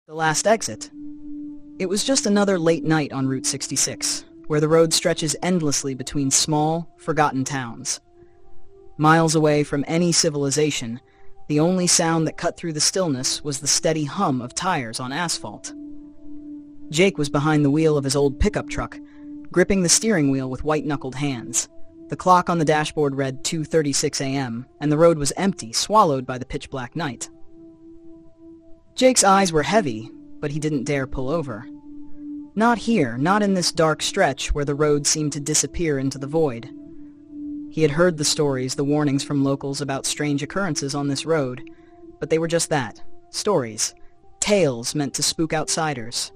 The last exit. It was just another late night on Route 66, where the road stretches endlessly between small, forgotten towns. Miles away from any civilization, the only sound that cut through the stillness was the steady hum of tires on asphalt. Jake was behind the wheel of his old pickup truck, gripping the steering wheel with white-knuckled hands. The clock on the dashboard read 2:36 a.m., and the road was empty, swallowed by the pitch-black night. Jake's eyes were heavy, but he didn't dare pull over. Not here, not in this dark stretch where the road seemed to disappear into the void. He had heard the stories, the warnings from locals about strange occurrences on this road, but they were just that, stories, tales meant to spook outsiders.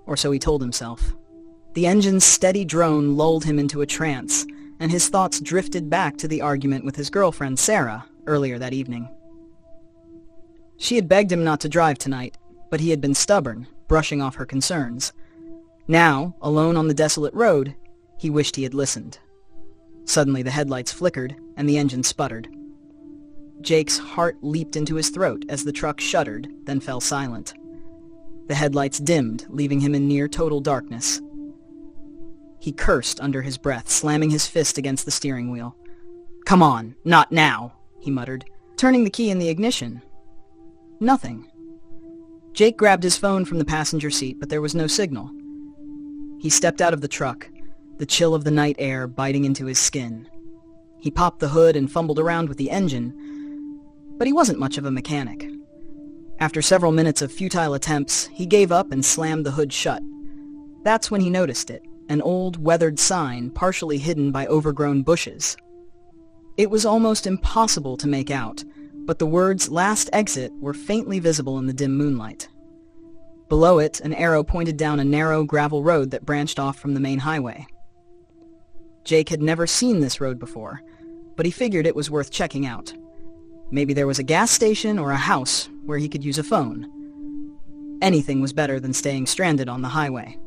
Or so he told himself. The engine's steady drone lulled him into a trance, and his thoughts drifted back to the argument with his girlfriend Sarah earlier that evening. She had begged him not to drive tonight, but he had been stubborn, brushing off her concerns. Now, alone on the desolate road, he wished he had listened. Suddenly the headlights flickered, and the engine sputtered. Jake's heart leaped into his throat as the truck shuddered, then fell silent. The headlights dimmed, leaving him in near total darkness. He cursed under his breath, slamming his fist against the steering wheel. "Come on, not now," he muttered, turning the key in the ignition. Nothing. Jake grabbed his phone from the passenger seat, but there was no signal. He stepped out of the truck, the chill of the night air biting into his skin. He popped the hood and fumbled around with the engine, but he wasn't much of a mechanic. After several minutes of futile attempts, he gave up and slammed the hood shut. That's when he noticed it, an old, weathered sign partially hidden by overgrown bushes. It was almost impossible to make out, but the words "Last Exit" were faintly visible in the dim moonlight. Below it, an arrow pointed down a narrow gravel road that branched off from the main highway. Jake had never seen this road before, but he figured it was worth checking out. Maybe there was a gas station or a house where he could use a phone. Anything was better than staying stranded on the highway.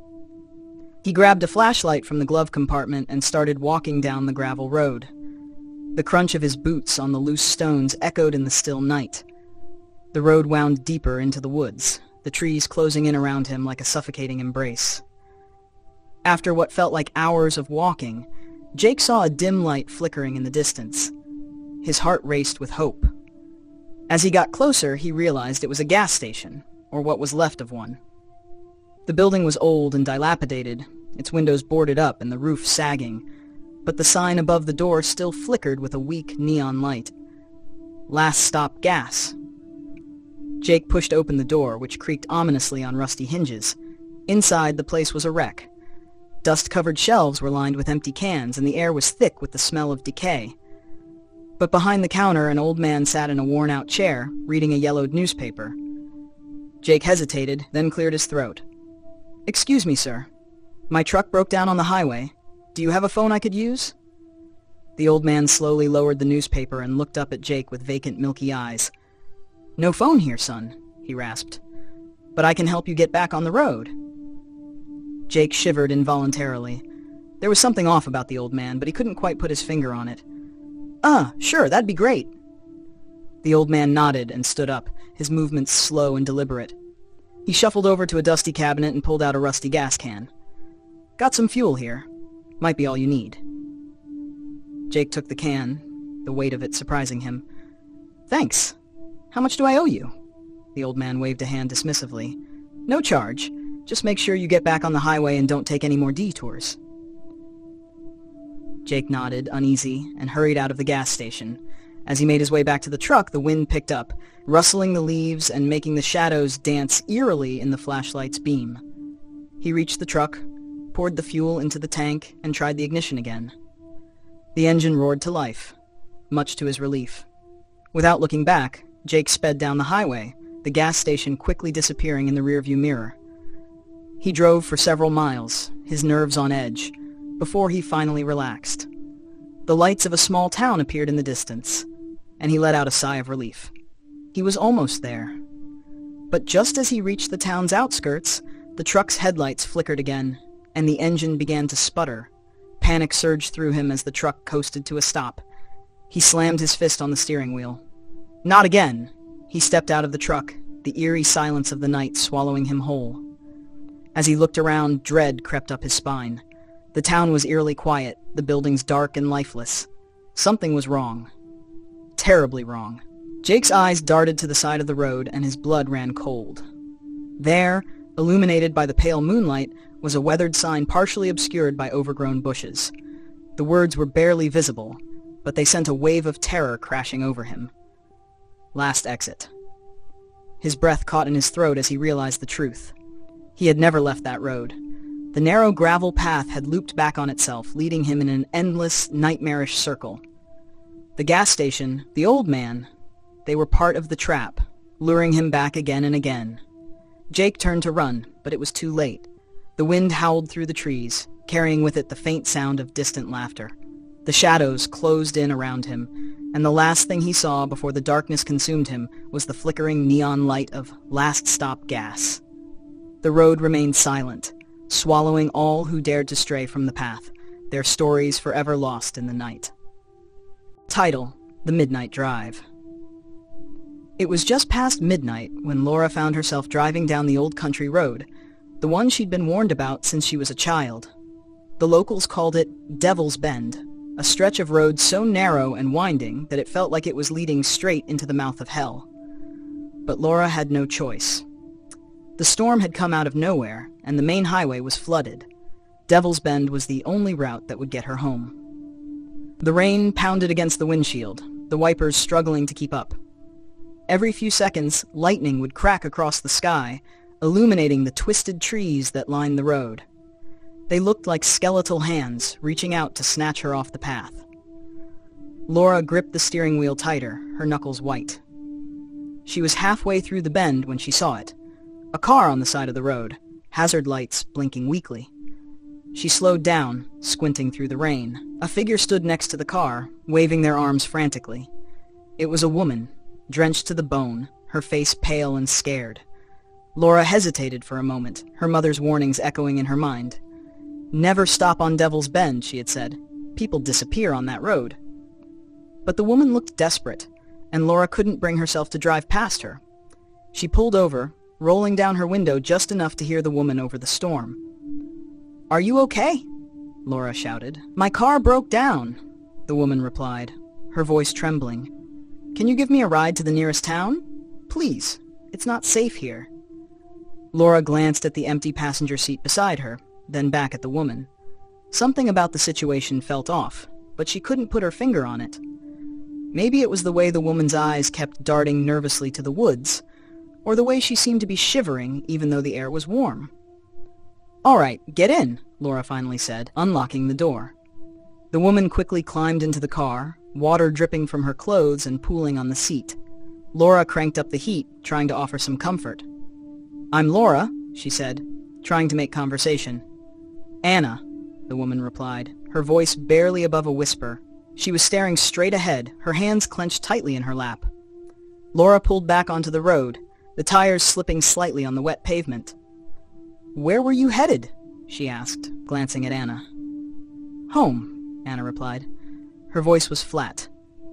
He grabbed a flashlight from the glove compartment and started walking down the gravel road. The crunch of his boots on the loose stones echoed in the still night. The road wound deeper into the woods, the trees closing in around him like a suffocating embrace. After what felt like hours of walking, Jake saw a dim light flickering in the distance. His heart raced with hope. As he got closer, he realized it was a gas station, or what was left of one. The building was old and dilapidated, its windows boarded up and the roof sagging, but the sign above the door still flickered with a weak neon light. Last Stop Gas. Jake pushed open the door, which creaked ominously on rusty hinges. Inside, the place was a wreck. Dust-covered shelves were lined with empty cans, and the air was thick with the smell of decay. But behind the counter, an old man sat in a worn-out chair, reading a yellowed newspaper. Jake hesitated, then cleared his throat. "Excuse me, sir. My truck broke down on the highway. Do you have a phone I could use?" The old man slowly lowered the newspaper and looked up at Jake with vacant, milky eyes. "No phone here, son," he rasped. "But I can help you get back on the road." Jake shivered involuntarily. There was something off about the old man, but he couldn't quite put his finger on it. Sure, that'd be great." The old man nodded and stood up, his movements slow and deliberate. He shuffled over to a dusty cabinet and pulled out a rusty gas can. "Got some fuel here. Might be all you need." Jake took the can, the weight of it surprising him. "Thanks. How much do I owe you?" The old man waved a hand dismissively. "No charge. Just make sure you get back on the highway and don't take any more detours." Jake nodded, uneasy, and hurried out of the gas station. As he made his way back to the truck, the wind picked up, rustling the leaves and making the shadows dance eerily in the flashlight's beam. He reached the truck, poured the fuel into the tank, and tried the ignition again. The engine roared to life, much to his relief. Without looking back, Jake sped down the highway, the gas station quickly disappearing in the rearview mirror. He drove for several miles, his nerves on edge, before he finally relaxed. The lights of a small town appeared in the distance, and he let out a sigh of relief. He was almost there. But just as he reached the town's outskirts, the truck's headlights flickered again, and the engine began to sputter. Panic surged through him as the truck coasted to a stop. He slammed his fist on the steering wheel. Not again! He stepped out of the truck, the eerie silence of the night swallowing him whole. As he looked around, dread crept up his spine. The town was eerily quiet, the buildings dark and lifeless. Something was wrong. Terribly wrong. Jake's eyes darted to the side of the road, and his blood ran cold. There, illuminated by the pale moonlight, was a weathered sign partially obscured by overgrown bushes. The words were barely visible, but they sent a wave of terror crashing over him. Last exit. His breath caught in his throat as he realized the truth. He had never left that road. The narrow gravel path had looped back on itself, leading him in an endless, nightmarish circle. The gas station, the old man, they were part of the trap, luring him back again and again. Jake turned to run, but it was too late. The wind howled through the trees, carrying with it the faint sound of distant laughter. The shadows closed in around him, and the last thing he saw before the darkness consumed him was the flickering neon light of Last Stop Gas. The road remained silent, swallowing all who dared to stray from the path, their stories forever lost in the night. Title: The Midnight Drive. It was just past midnight when Laura found herself driving down the old country road, the one she'd been warned about since she was a child. The locals called it Devil's Bend, a stretch of road so narrow and winding that it felt like it was leading straight into the mouth of hell. But Laura had no choice. The storm had come out of nowhere, and the main highway was flooded. Devil's Bend was the only route that would get her home. The rain pounded against the windshield, the wipers struggling to keep up. Every few seconds, lightning would crack across the sky, illuminating the twisted trees that lined the road. They looked like skeletal hands reaching out to snatch her off the path. Laura gripped the steering wheel tighter, her knuckles white. She was halfway through the bend when she saw it. A car on the side of the road, hazard lights blinking weakly. She slowed down, squinting through the rain. A figure stood next to the car, waving their arms frantically. It was a woman, drenched to the bone, her face pale and scared. Laura hesitated for a moment, her mother's warnings echoing in her mind. "Never stop on Devil's Bend," she had said. "People disappear on that road." But the woman looked desperate, and Laura couldn't bring herself to drive past her. She pulled over, rolling down her window just enough to hear the woman over the storm. "Are you okay?" Laura shouted. "My car broke down," the woman replied, her voice trembling. "Can you give me a ride to the nearest town? Please, it's not safe here." Laura glanced at the empty passenger seat beside her, then back at the woman. Something about the situation felt off, but she couldn't put her finger on it. Maybe it was the way the woman's eyes kept darting nervously to the woods, or the way she seemed to be shivering even though the air was warm. "All right, get in," Laura finally said, unlocking the door. The woman quickly climbed into the car, water dripping from her clothes and pooling on the seat. Laura cranked up the heat, trying to offer some comfort. "I'm Laura," she said, trying to make conversation. "Anna," the woman replied, her voice barely above a whisper. She was staring straight ahead, her hands clenched tightly in her lap. Laura pulled back onto the road, the tires slipping slightly on the wet pavement. "Where were you headed?" she asked, glancing at Anna. "Home," Anna replied. Her voice was flat,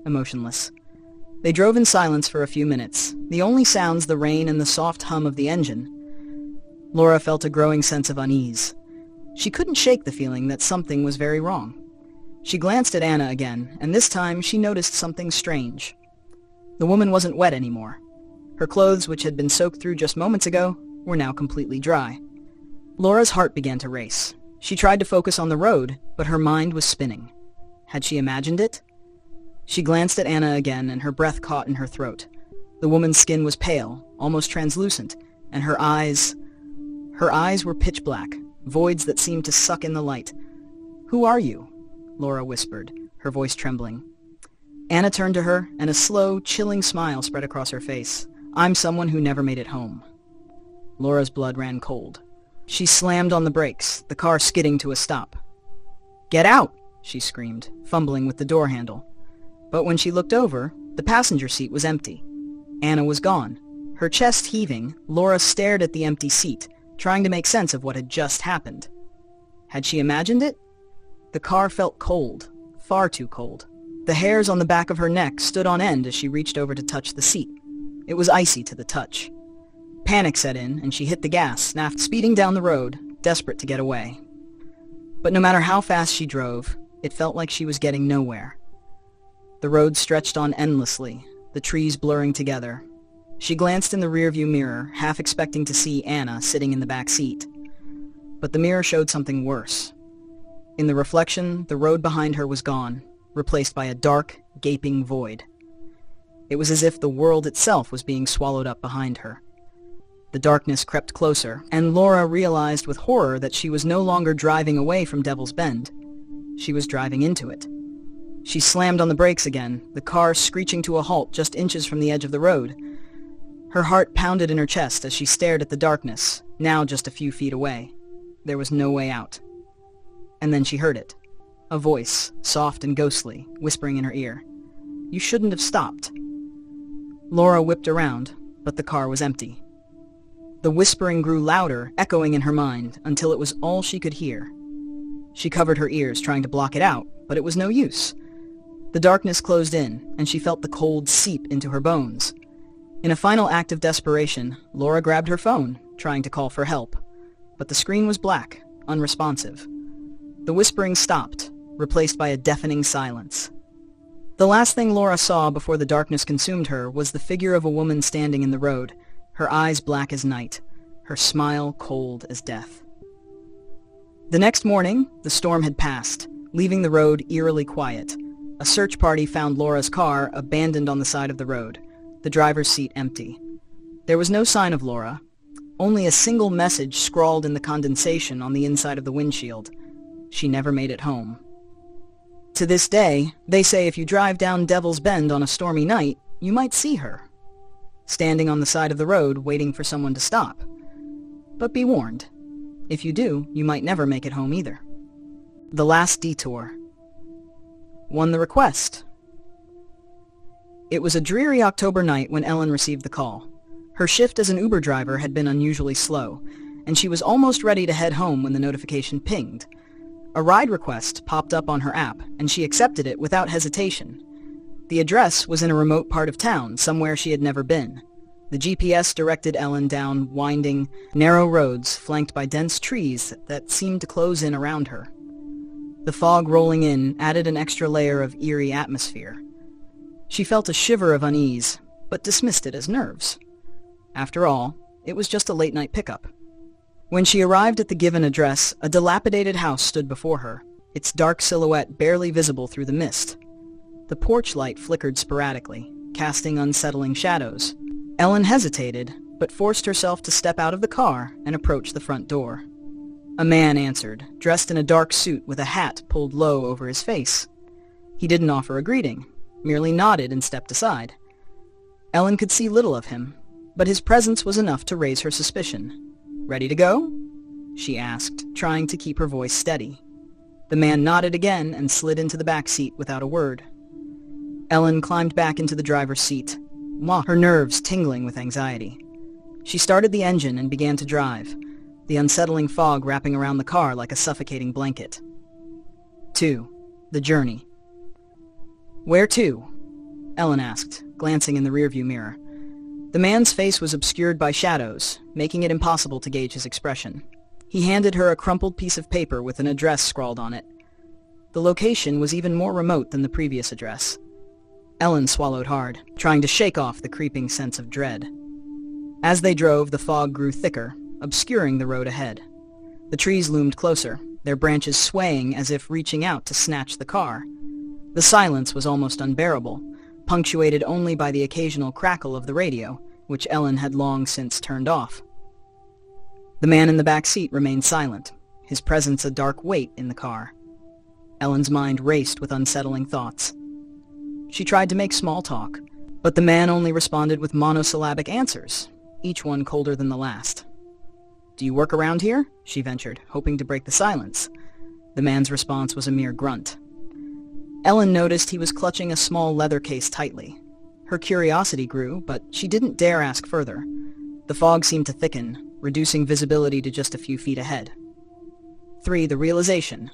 emotionless. They drove in silence for a few minutes, the only sounds the rain and the soft hum of the engine. Laura felt a growing sense of unease. She couldn't shake the feeling that something was very wrong. She glanced at Anna again, and this time she noticed something strange. The woman wasn't wet anymore. Her clothes, which had been soaked through just moments ago, were now completely dry. Laura's heart began to race. She tried to focus on the road, but her mind was spinning. Had she imagined it? She glanced at Anna again, and her breath caught in her throat. The woman's skin was pale, almost translucent, and her eyes were pitch black, voids that seemed to suck in the light. "Who are you?" Laura whispered, her voice trembling. Anna turned to her, and a slow, chilling smile spread across her face. "I'm someone who never made it home." Laura's blood ran cold. She slammed on the brakes, the car skidding to a stop. "Get out!" she screamed, fumbling with the door handle. But when she looked over, the passenger seat was empty. Anna was gone. Her chest heaving, Laura stared at the empty seat, trying to make sense of what had just happened. Had she imagined it? The car felt cold, far too cold. The hairs on the back of her neck stood on end as she reached over to touch the seat. It was icy to the touch. Panic set in, and she hit the gas, speeding down the road, desperate to get away. But no matter how fast she drove, it felt like she was getting nowhere. The road stretched on endlessly, the trees blurring together. She glanced in the rearview mirror, half expecting to see Anna sitting in the back seat. But the mirror showed something worse. In the reflection, the road behind her was gone, replaced by a dark, gaping void. It was as if the world itself was being swallowed up behind her. The darkness crept closer, and Laura realized with horror that she was no longer driving away from Devil's Bend. She was driving into it. She slammed on the brakes again, the car screeching to a halt just inches from the edge of the road. Her heart pounded in her chest as she stared at the darkness, now just a few feet away. There was no way out. And then she heard it. A voice, soft and ghostly, whispering in her ear. "You shouldn't have stopped." Laura whipped around, but the car was empty. The whispering grew louder, echoing in her mind, until it was all she could hear. She covered her ears, trying to block it out, but it was no use. The darkness closed in, and she felt the cold seep into her bones. In a final act of desperation, Laura grabbed her phone, trying to call for help. But the screen was black, unresponsive. The whispering stopped, replaced by a deafening silence. The last thing Laura saw before the darkness consumed her was the figure of a woman standing in the road, her eyes black as night, her smile cold as death. The next morning, the storm had passed, leaving the road eerily quiet. A search party found Laura's car abandoned on the side of the road, the driver's seat empty. There was no sign of Laura, only a single message scrawled in the condensation on the inside of the windshield. She never made it home. To this day, they say if you drive down Devil's Bend on a stormy night, you might see her, standing on the side of the road waiting for someone to stop. But be warned, if you do, you might never make it home either. The Last Detour. Won the request. It was a dreary October night when Ellen received the call. Her shift as an Uber driver had been unusually slow, and she was almost ready to head home when the notification pinged. A ride request popped up on her app, and she accepted it without hesitation. The address was in a remote part of town, somewhere she had never been. The GPS directed Ellen down winding, narrow roads flanked by dense trees that seemed to close in around her. The fog rolling in added an extra layer of eerie atmosphere. She felt a shiver of unease, but dismissed it as nerves. After all, it was just a late-night pickup. When she arrived at the given address, a dilapidated house stood before her, its dark silhouette barely visible through the mist. The porch light flickered sporadically, casting unsettling shadows. Ellen hesitated, but forced herself to step out of the car and approach the front door. A man answered, dressed in a dark suit with a hat pulled low over his face. He didn't offer a greeting, merely nodded and stepped aside. Ellen could see little of him, but his presence was enough to raise her suspicion. "Ready to go?" she asked, trying to keep her voice steady. The man nodded again and slid into the back seat without a word. Ellen climbed back into the driver's seat, her nerves tingling with anxiety. She started the engine and began to drive, the unsettling fog wrapping around the car like a suffocating blanket. 2. The journey. "Where to?" Ellen asked, glancing in the rearview mirror. The man's face was obscured by shadows, making it impossible to gauge his expression. He handed her a crumpled piece of paper with an address scrawled on it. The location was even more remote than the previous address. Ellen swallowed hard, trying to shake off the creeping sense of dread. As they drove, the fog grew thicker, obscuring the road ahead. The trees loomed closer, their branches swaying as if reaching out to snatch the car. The silence was almost unbearable, punctuated only by the occasional crackle of the radio, which Ellen had long since turned off. The man in the back seat remained silent, his presence a dark weight in the car. Ellen's mind raced with unsettling thoughts. She tried to make small talk, but the man only responded with monosyllabic answers, each one colder than the last. "Do you work around here?" she ventured, hoping to break the silence. The man's response was a mere grunt. Ellen noticed he was clutching a small leather case tightly. Her curiosity grew, but she didn't dare ask further. The fog seemed to thicken, reducing visibility to just a few feet ahead. 3. The realization.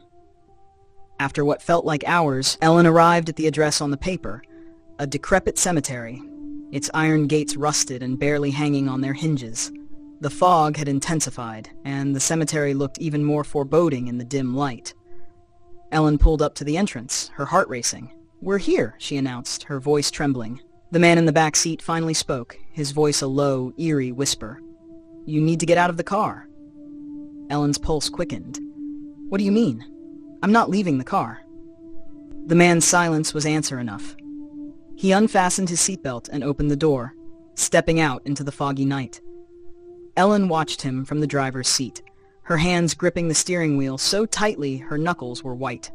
After what felt like hours, Ellen arrived at the address on the paper, a decrepit cemetery, its iron gates rusted and barely hanging on their hinges. The fog had intensified, and the cemetery looked even more foreboding in the dim light. Ellen pulled up to the entrance, her heart racing. "We're here," she announced, her voice trembling. The man in the back seat finally spoke, his voice a low, eerie whisper. "You need to get out of the car." Ellen's pulse quickened. "What do you mean? I'm not leaving the car." The man's silence was answer enough. He unfastened his seatbelt and opened the door, stepping out into the foggy night. Ellen watched him from the driver's seat, her hands gripping the steering wheel so tightly her knuckles were white.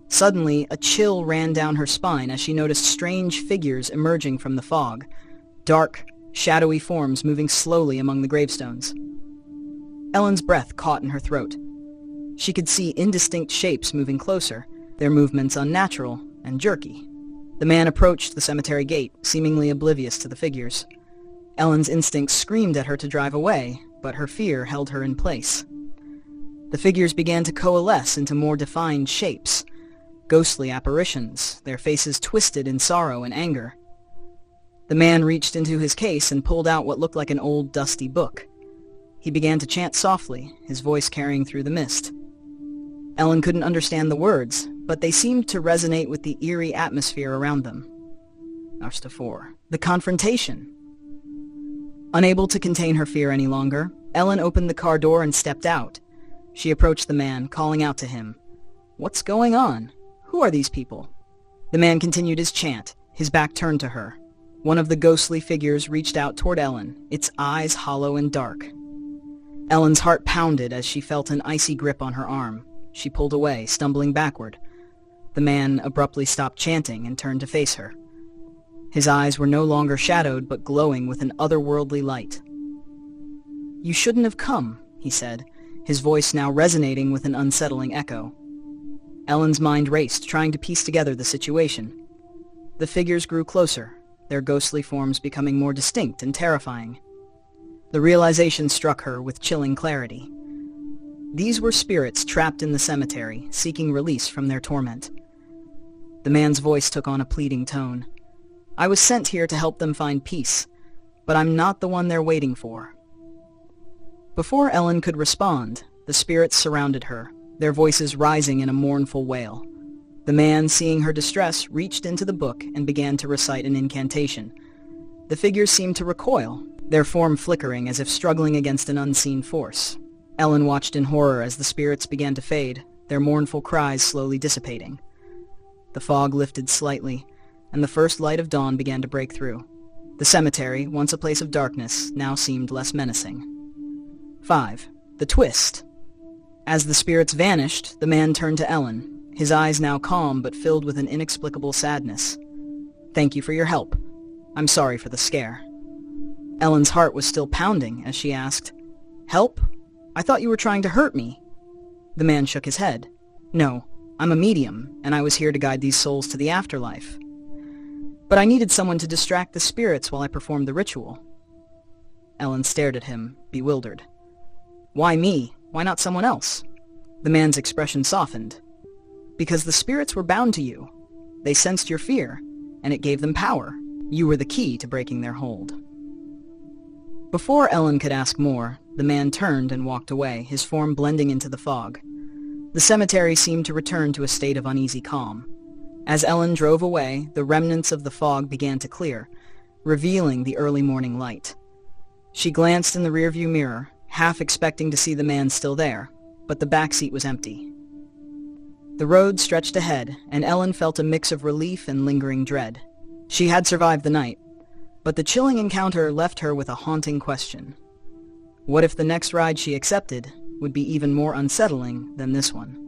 Suddenly, a chill ran down her spine as she noticed strange figures emerging from the fog, dark, shadowy forms moving slowly among the gravestones. Ellen's breath caught in her throat. She could see indistinct shapes moving closer, their movements unnatural and jerky. The man approached the cemetery gate, seemingly oblivious to the figures. Ellen's instincts screamed at her to drive away, but her fear held her in place. The figures began to coalesce into more defined shapes, ghostly apparitions, their faces twisted in sorrow and anger. The man reached into his case and pulled out what looked like an old, dusty book. He began to chant softly, his voice carrying through the mist. Ellen couldn't understand the words, but they seemed to resonate with the eerie atmosphere around them. Ashta 4. The confrontation. Unable to contain her fear any longer, Ellen opened the car door and stepped out. She approached the man, calling out to him. "What's going on? Who are these people?" The man continued his chant, his back turned to her. One of the ghostly figures reached out toward Ellen, its eyes hollow and dark. Ellen's heart pounded as she felt an icy grip on her arm. She pulled away, stumbling backward. The man abruptly stopped chanting and turned to face her. His eyes were no longer shadowed but glowing with an otherworldly light. "You shouldn't have come," he said, his voice now resonating with an unsettling echo. Ellen's mind raced, trying to piece together the situation. The figures grew closer, their ghostly forms becoming more distinct and terrifying. The realization struck her with chilling clarity. These were spirits trapped in the cemetery, seeking release from their torment. The man's voice took on a pleading tone. "I was sent here to help them find peace, but I'm not the one they're waiting for." Before Ellen could respond, the spirits surrounded her, their voices rising in a mournful wail. The man, seeing her distress, reached into the book and began to recite an incantation. The figures seemed to recoil, their form flickering as if struggling against an unseen force. Ellen watched in horror as the spirits began to fade, their mournful cries slowly dissipating. The fog lifted slightly, and the first light of dawn began to break through. The cemetery, once a place of darkness, now seemed less menacing. 5. The twist. As the spirits vanished, the man turned to Ellen, his eyes now calm but filled with an inexplicable sadness. "Thank you for your help. I'm sorry for the scare." Ellen's heart was still pounding as she asked, "Help? I thought you were trying to hurt me." The man shook his head. "No, I'm a medium, and I was here to guide these souls to the afterlife. But I needed someone to distract the spirits while I performed the ritual." Ellen stared at him, bewildered. "Why me? Why not someone else?" The man's expression softened. "Because the spirits were bound to you. They sensed your fear, and it gave them power. You were the key to breaking their hold." Before Ellen could ask more, the man turned and walked away, his form blending into the fog. The cemetery seemed to return to a state of uneasy calm. As Ellen drove away, the remnants of the fog began to clear, revealing the early morning light. She glanced in the rearview mirror, half expecting to see the man still there, but the back seat was empty. The road stretched ahead, and Ellen felt a mix of relief and lingering dread. She had survived the night, but the chilling encounter left her with a haunting question. What if the next ride she accepted would be even more unsettling than this one?